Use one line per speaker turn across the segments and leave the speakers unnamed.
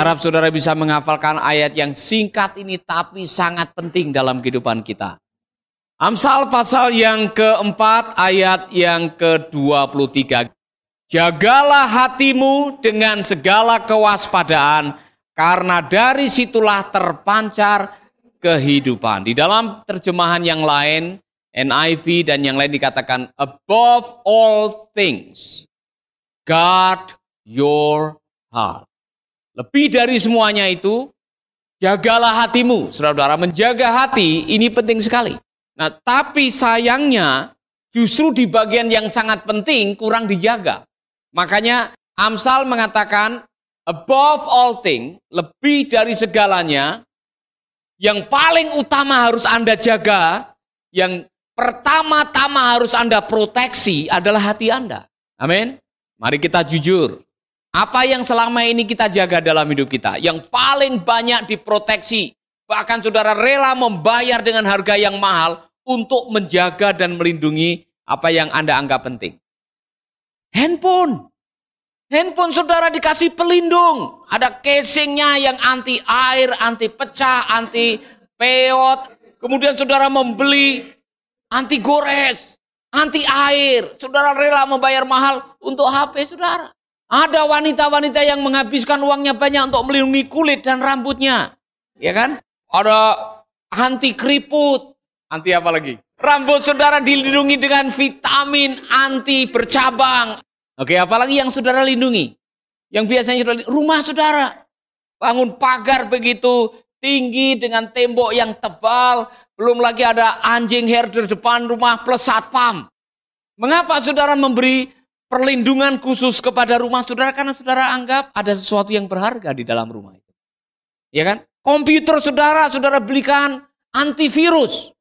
harap saudara bisa menghafalkan ayat yang singkat ini tapi sangat penting dalam kehidupan kita. Amsal pasal yang keempat ayat yang ke-23. Jagalah hatimu dengan segala kewaspadaan, karena dari situlah terpancar kehidupan. Di dalam terjemahan yang lain, NIV dan yang lain dikatakan, above all things, guard your heart. Lebih dari semuanya itu, jagalah hatimu. Saudara-saudara, menjaga hati ini penting sekali. Nah, tapi sayangnya justru di bagian yang sangat penting kurang dijaga. Makanya Amsal mengatakan above all things, lebih dari segalanya, yang paling utama harus Anda jaga, yang pertama-tama harus Anda proteksi adalah hati Anda. Amin. Mari kita jujur. Apa yang selama ini kita jaga dalam hidup kita? Yang paling banyak diproteksi. Bahkan saudara rela membayar dengan harga yang mahal untuk menjaga dan melindungi apa yang Anda anggap penting. Handphone. Handphone saudara dikasih pelindung. Ada casingnya yang anti air, anti pecah, anti peot. Kemudian saudara membeli anti gores, anti air. Saudara rela membayar mahal untuk HP saudara. Ada wanita-wanita yang menghabiskan uangnya banyak untuk melindungi kulit dan rambutnya. Ya kan? Ada anti keriput. Anti apa lagi? Rambut saudara dilindungi dengan vitamin anti bercabang. Oke, apalagi yang saudara lindungi? Yang biasanya rumah saudara. Bangun pagar begitu tinggi dengan tembok yang tebal. Belum lagi ada anjing herder depan rumah plus satpam. Mengapa saudara memberi perlindungan khusus kepada rumah saudara? Karena saudara anggap ada sesuatu yang berharga di dalam rumah itu. Ya kan? Komputer saudara belikan antivirus.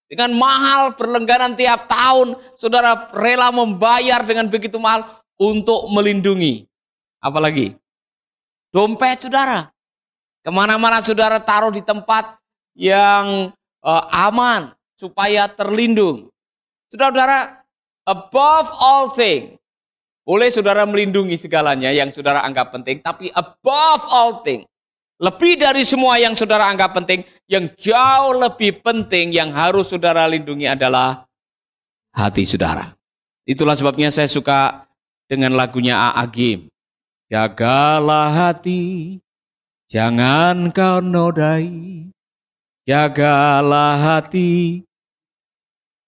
Dengan mahal berlangganan tiap tahun, saudara rela membayar dengan begitu mahal untuk melindungi. Apalagi? Dompet saudara. Kemana-mana saudara taruh di tempat yang aman, supaya terlindung. Saudara-saudara, above all things, boleh saudara melindungi segalanya yang saudara anggap penting, tapi above all things, lebih dari semua yang saudara anggap penting, yang jauh lebih penting yang harus saudara lindungi adalah hati saudara. Itulah sebabnya saya suka dengan lagunya A.A. Gim. Jagalah hati, jangan kau nodai. Jagalah hati.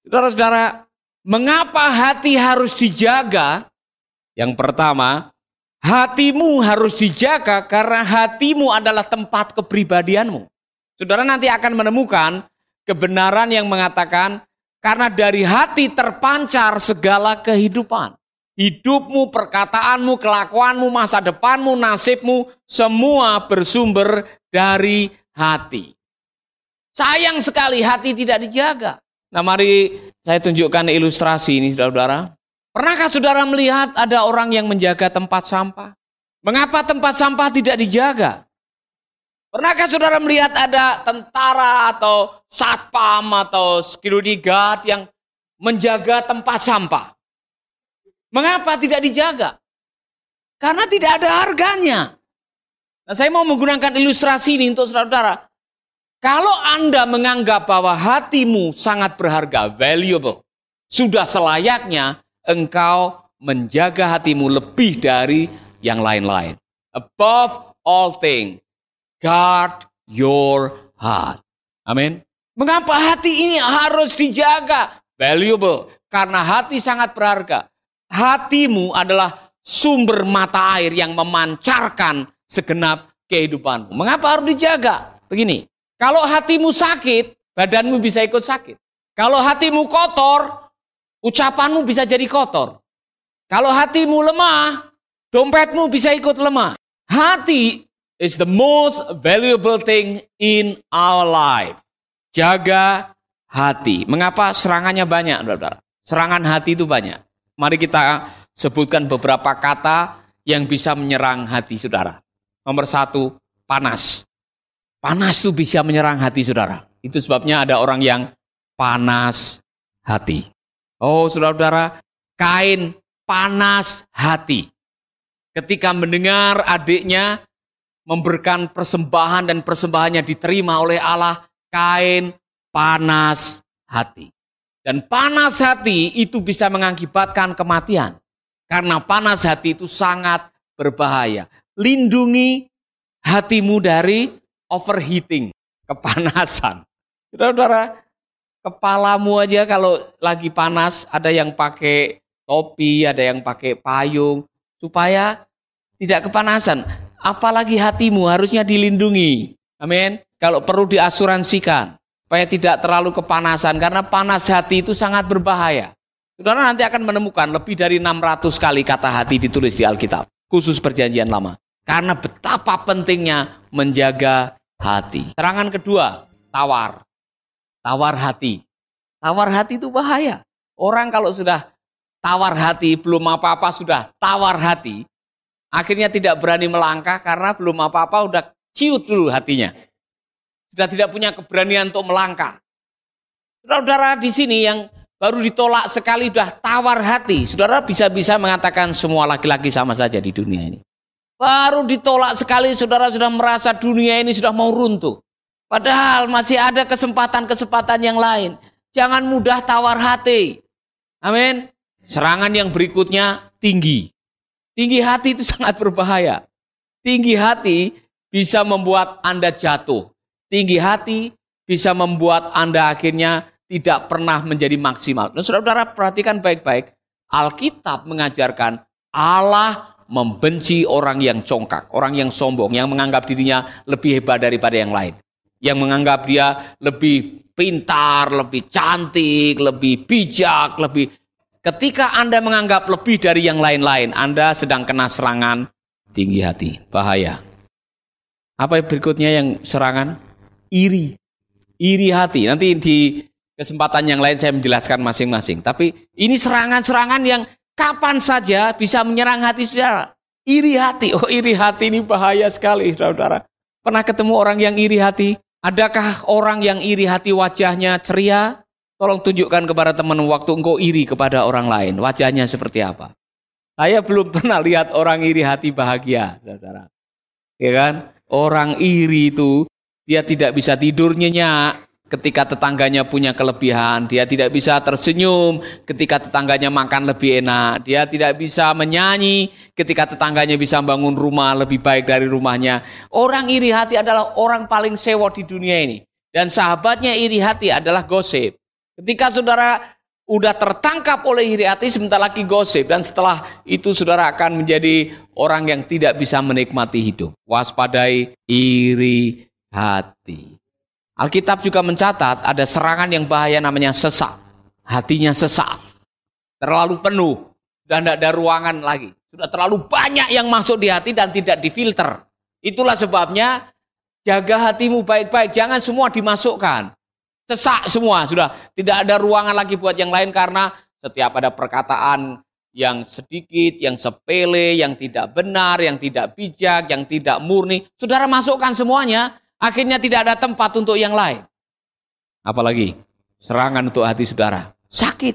Saudara-saudara, mengapa hati harus dijaga? Yang pertama, hatimu harus dijaga karena hatimu adalah tempat kepribadianmu. Saudara nanti akan menemukan kebenaran yang mengatakan karena dari hati terpancar segala kehidupan. Hidupmu, perkataanmu, kelakuanmu, masa depanmu, nasibmu, semua bersumber dari hati. Sayang sekali hati tidak dijaga. Nah, mari saya tunjukkan ilustrasi ini, saudara-saudara. Pernahkah saudara melihat ada orang yang menjaga tempat sampah? Mengapa tempat sampah tidak dijaga? Pernahkah saudara melihat ada tentara atau satpam atau security guard yang menjaga tempat sampah? Mengapa tidak dijaga? Karena tidak ada harganya. Nah, saya mau menggunakan ilustrasi ini untuk saudara-saudara. Kalau Anda menganggap bahwa hatimu sangat berharga, valuable, sudah selayaknya engkau menjaga hatimu lebih dari yang lain-lain. Above all things, guard your heart. Amin. Mengapa hati ini harus dijaga? Valuable. Karena hati sangat berharga. Hatimu adalah sumber mata air yang memancarkan segenap kehidupanmu. Mengapa harus dijaga? Begini. Kalau hatimu sakit, badanmu bisa ikut sakit. Kalau hatimu kotor, ucapanmu bisa jadi kotor. Kalau hatimu lemah, dompetmu bisa ikut lemah. Hati is the most valuable thing in our life. Jaga hati. Mengapa serangannya banyak, saudara? Serangan hati itu banyak. Mari kita sebutkan beberapa kata yang bisa menyerang hati saudara. Nomor 1, panas. Panas itu bisa menyerang hati saudara. Itu sebabnya ada orang yang panas hati. Oh saudara-saudara, Kain panas hati. Ketika mendengar adiknya memberikan persembahan dan persembahannya diterima oleh Allah, Kain panas hati. Dan panas hati itu bisa mengakibatkan kematian. Karena panas hati itu sangat berbahaya. Lindungi hatimu dari overheating, kepanasan. Saudara-saudara, kepalamu aja kalau lagi panas, ada yang pakai topi, ada yang pakai payung, supaya tidak kepanasan. Apalagi hatimu harusnya dilindungi. Amin. Kalau perlu diasuransikan, supaya tidak terlalu kepanasan, karena panas hati itu sangat berbahaya. Saudara nanti akan menemukan lebih dari 600 kali kata hati ditulis di Alkitab, khusus Perjanjian Lama. Karena betapa pentingnya menjaga hati. Serangan kedua, tawar. Tawar hati. Tawar hati itu bahaya. Orang kalau sudah tawar hati, belum apa-apa sudah tawar hati, akhirnya tidak berani melangkah karena belum apa-apa udah ciut dulu hatinya. Sudah tidak punya keberanian untuk melangkah. Saudara-saudara di sini yang baru ditolak sekali sudah tawar hati. Saudara bisa-bisa mengatakan semua laki-laki sama saja di dunia ini. Baru ditolak sekali saudara sudah merasa dunia ini sudah mau runtuh. Padahal masih ada kesempatan-kesempatan yang lain. Jangan mudah tawar hati. Amin. Serangan yang berikutnya tinggi. Tinggi hati itu sangat berbahaya. Tinggi hati bisa membuat Anda jatuh. Tinggi hati bisa membuat Anda akhirnya tidak pernah menjadi maksimal. Nah, saudara-saudara perhatikan baik-baik. Alkitab mengajarkan Allah membenci orang yang congkak, orang yang sombong, yang menganggap dirinya lebih hebat daripada yang lain. Yang menganggap dia lebih pintar, lebih cantik, lebih bijak, lebih... Ketika Anda menganggap lebih dari yang lain-lain, Anda sedang kena serangan tinggi hati. Bahaya. Apa berikutnya yang serangan? Iri. Iri hati. Nanti di kesempatan yang lain saya menjelaskan masing-masing. Tapi ini serangan-serangan yang kapan saja bisa menyerang hati saudara. Iri hati. Oh, iri hati ini bahaya sekali, saudara. Pernah ketemu orang yang iri hati? Adakah orang yang iri hati wajahnya ceria? Tolong tunjukkan kepada teman waktu engkau iri kepada orang lain. Wajahnya seperti apa? Saya belum pernah lihat orang iri hati bahagia, saudara. Ya kan? Orang iri itu dia tidak bisa tidur nyenyak ketika tetangganya punya kelebihan. Dia tidak bisa tersenyum ketika tetangganya makan lebih enak. Dia tidak bisa menyanyi ketika tetangganya bisa bangun rumah lebih baik dari rumahnya. Orang iri hati adalah orang paling sewot di dunia ini. Dan sahabatnya iri hati adalah gosip. Ketika saudara udah tertangkap oleh iri hati, sebentar lagi gosip. Dan setelah itu saudara akan menjadi orang yang tidak bisa menikmati hidup. Waspadai iri hati. Alkitab juga mencatat ada serangan yang bahaya namanya sesak. Hatinya sesak. Terlalu penuh dan tidak ada ruangan lagi. Sudah terlalu banyak yang masuk di hati dan tidak difilter. Itulah sebabnya jaga hatimu baik-baik. Jangan semua dimasukkan. Sesak semua. Sudah tidak ada ruangan lagi buat yang lain karena setiap ada perkataan yang sedikit, yang sepele, yang tidak benar, yang tidak bijak, yang tidak murni. Saudara masukkan semuanya. Akhirnya tidak ada tempat untuk yang lain. Apalagi serangan untuk hati saudara. Sakit.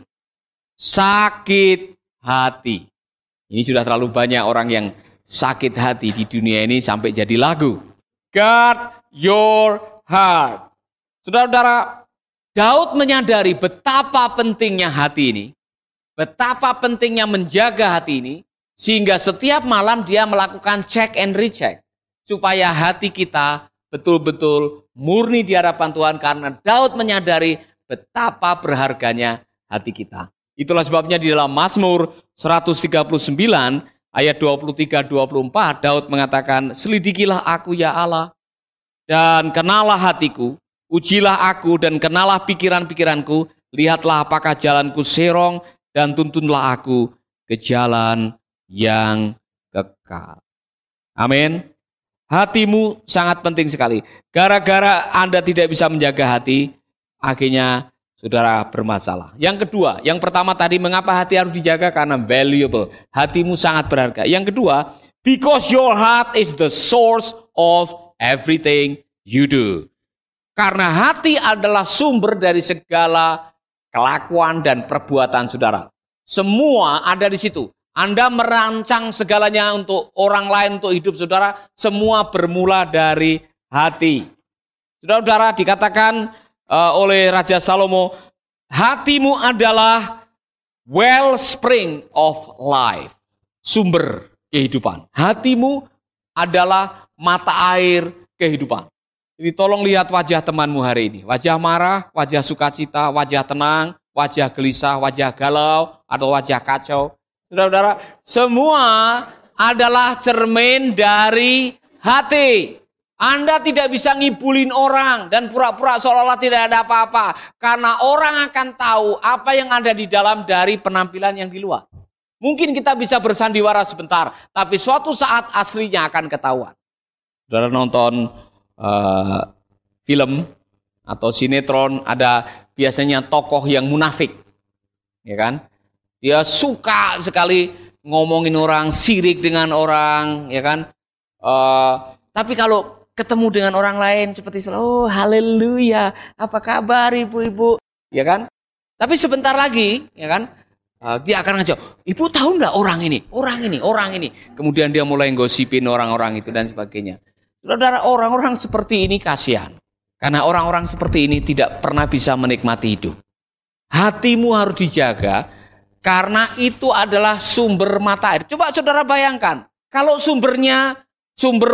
Sakit hati. Ini sudah terlalu banyak orang yang sakit hati di dunia ini sampai jadi lagu. Guard your heart. Saudara-saudara, Daud menyadari betapa pentingnya hati ini. Betapa pentingnya menjaga hati ini. Sehingga setiap malam dia melakukan check and recheck. Supaya hati kita betul-betul murni di hadapan Tuhan karena Daud menyadari betapa berharganya hati kita. Itulah sebabnya di dalam Mazmur 139 ayat 23-24 Daud mengatakan, "Selidikilah aku ya Allah dan kenalah hatiku, ujilah aku dan kenalah pikiran-pikiranku, lihatlah apakah jalanku serong dan tuntunlah aku ke jalan yang kekal." Amin. Hatimu sangat penting sekali. Gara-gara Anda tidak bisa menjaga hati, akhirnya saudara bermasalah. Yang kedua, yang pertama tadi mengapa hati harus dijaga? Karena valuable. Hatimu sangat berharga. Yang kedua, because your heart is the source of everything you do. Karena hati adalah sumber dari segala kelakuan dan perbuatan saudara. Semua ada di situ. Anda merancang segalanya untuk orang lain, untuk hidup saudara, semua bermula dari hati. Saudara-saudara, dikatakan oleh Raja Salomo, hatimu adalah wellspring of life, sumber kehidupan. Hatimu adalah mata air kehidupan. Jadi tolong lihat wajah temanmu hari ini. Wajah marah, wajah sukacita, wajah tenang, wajah gelisah, wajah galau, atau wajah kacau. Saudara-saudara, semua adalah cermin dari hati. Anda tidak bisa ngibulin orang dan pura-pura seolah-olah tidak ada apa-apa. Karena orang akan tahu apa yang ada di dalam dari penampilan yang di luar. Mungkin kita bisa bersandiwara sebentar, tapi suatu saat aslinya akan ketahuan. Saudara nonton film atau sinetron, ada biasanya tokoh yang munafik. Ya kan? Dia suka sekali ngomongin orang, sirik dengan orang, ya kan? Tapi kalau ketemu dengan orang lain seperti oh haleluya, apa kabar ibu-ibu, ya kan? Tapi sebentar lagi, ya kan? Dia akan ngajak, ibu tahu nggak orang ini. Kemudian dia mulai gosipin orang-orang itu dan sebagainya. Saudara, orang-orang seperti ini kasihan. Karena orang-orang seperti ini tidak pernah bisa menikmati hidup. Hatimu harus dijaga. Karena itu adalah sumber mata air. Coba saudara bayangkan, kalau sumber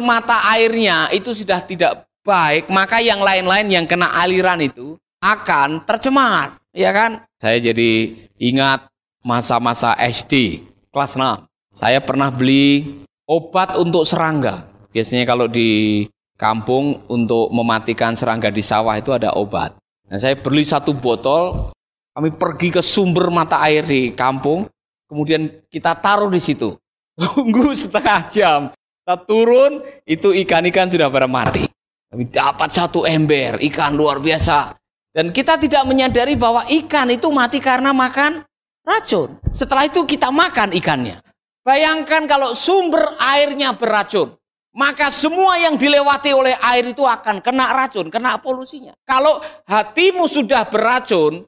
mata airnya itu sudah tidak baik, maka yang lain-lain yang kena aliran itu akan tercemar, ya kan? Saya jadi ingat masa-masa SD, kelas 6. Saya pernah beli obat untuk serangga. Biasanya kalau di kampung untuk mematikan serangga di sawah itu ada obat. Nah, saya beli 1 botol. Kami pergi ke sumber mata air di kampung, kemudian kita taruh di situ. Tunggu setengah jam. Kita turun, itu ikan-ikan sudah pada mati. Kami dapat 1 ember, ikan luar biasa. Dan kita tidak menyadari bahwa ikan itu mati karena makan racun. Setelah itu kita makan ikannya. Bayangkan kalau sumber airnya beracun. Maka semua yang dilewati oleh air itu akan kena racun, kena polusinya. Kalau hatimu sudah beracun,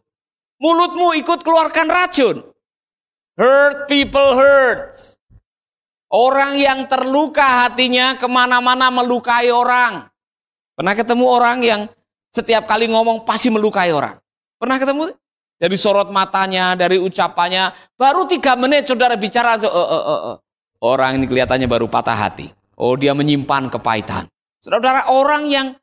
mulutmu ikut keluarkan racun. Hurt people hurts. Orang yang terluka hatinya kemana-mana melukai orang. Pernah ketemu orang yang setiap kali ngomong pasti melukai orang? Pernah ketemu? Dari sorot matanya, dari ucapannya. Baru 3 menit saudara bicara. Orang ini kelihatannya baru patah hati. Oh, dia menyimpan kepahitan. Saudara, orang yang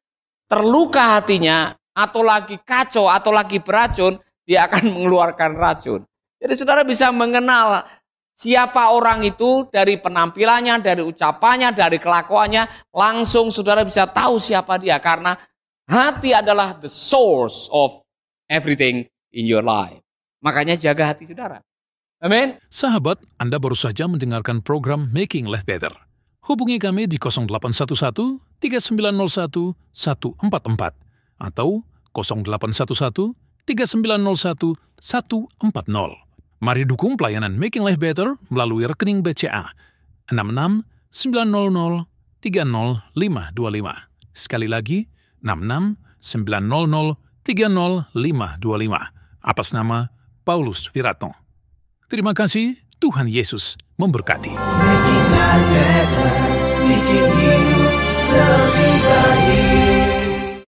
terluka hatinya, atau lagi kacau, atau lagi beracun, dia akan mengeluarkan racun. Jadi saudara bisa mengenal siapa orang itu dari penampilannya, dari ucapannya, dari kelakuannya. Langsung saudara bisa tahu siapa dia. Karena hati adalah the source of everything in your life. Makanya jaga hati saudara. Amin.
Sahabat, Anda baru saja mendengarkan program Making Life Better. Hubungi kami di 0811 3901 144 atau 0811 3901 140. Mari dukung pelayanan Making Life Better melalui rekening BCA 66 900 30525. Sekali lagi, 66 900 30525. Atas nama Paulus Wiratno. Terima kasih, Tuhan Yesus memberkati. Making life better, bikin hidup lebih baik.